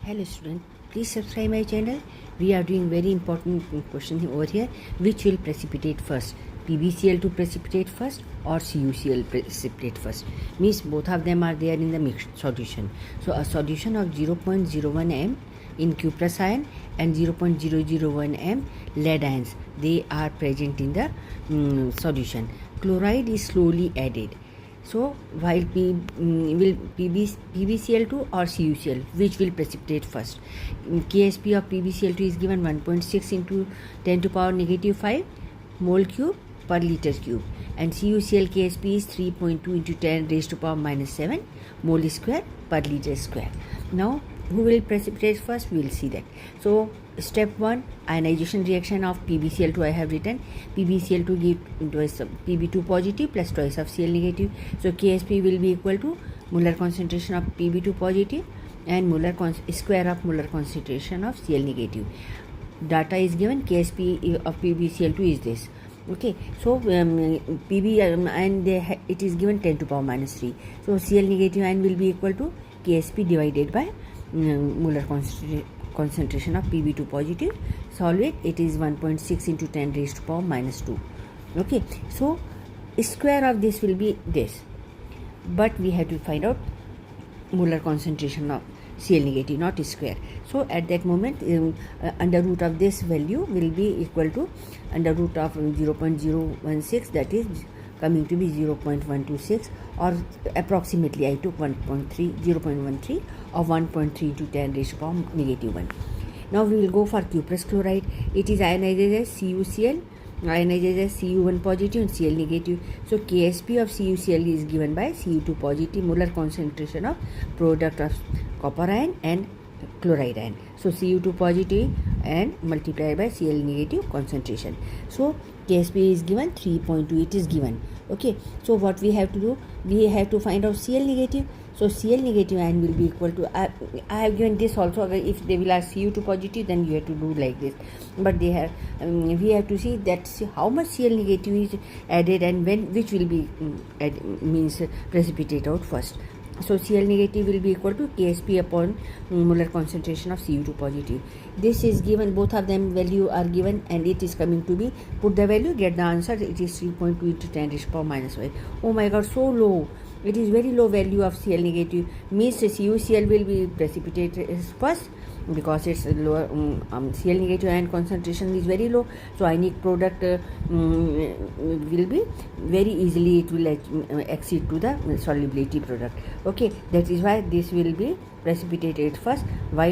Hello student, please subscribe my channel. We are doing very important question over here. Which will precipitate first? PbCl2 precipitate first or CuCl precipitate first? Means both of them are there in the mixed solution. So a solution of 0.01 m in cuprous ion and 0.001 m lead ions, they are present in the solution. Chloride is slowly added. So while PbCl2 or CuCl, which will precipitate first? Ksp of PbCl2 is given 1.6 into 10 to power negative 5 mole cube per liter cube, and CuCl Ksp is 3.2 into 10 raised to power minus 7 mole square per liter square. Now who will precipitate first? We will see that. So step 1, ionization reaction of PbCl2 I have written. PbCl2 give twice of Pb2 positive plus twice of Cl negative. So Ksp will be equal to molar concentration of Pb2 positive and square of molar concentration of Cl negative. Data is given. Ksp of PbCl2 is this. Okay, so Pb and it is given 10 to power minus 3. So Cl negative ion will be equal to Ksp divided by molar concentration of Pb2 positive. Solve it. It is 1.6 into 10 raised to power minus 2. Okay, so square of this will be this, but we have to find out molar concentration of Cl negative, not square. So at that moment under root of this value will be equal to under root of 0.016, that is coming to be 0.126, or approximately I took 0.13 or 1.3 to 10 raised to power negative 1. Now we will go for cuprous chloride. It is ionized as CuCl, ionized as Cu1 positive and Cl negative. So Ksp of CuCl is given by Cu2 positive molar concentration of product of copper ion and chloride ion. So Cu2 positive and multiplied by Cl negative concentration. So Ksp is given 3.2, it is given. Okay, so what we have to do? We have to find out Cl negative. So Cl negative ion will be equal to, I have given this also. If they will ask Cu2 positive, then you have to do like this. But they have, we have to see that how much Cl negative is added and when, which will be means precipitate out first. So Cl negative will be equal to Ksp upon molar concentration of Cu2 positive. This is given, both of them value are given, and it is coming to be, put the value, get the answer. It is 3.2 into 10 raised to power minus 5. Oh my god, so low. It is very low value of Cl negative. Means CuCl will be precipitated first because its lower Cl negative ion concentration is very low. So ionic product will be very easily, it will exceed to the solubility product. Okay, that is why this will be precipitated first, while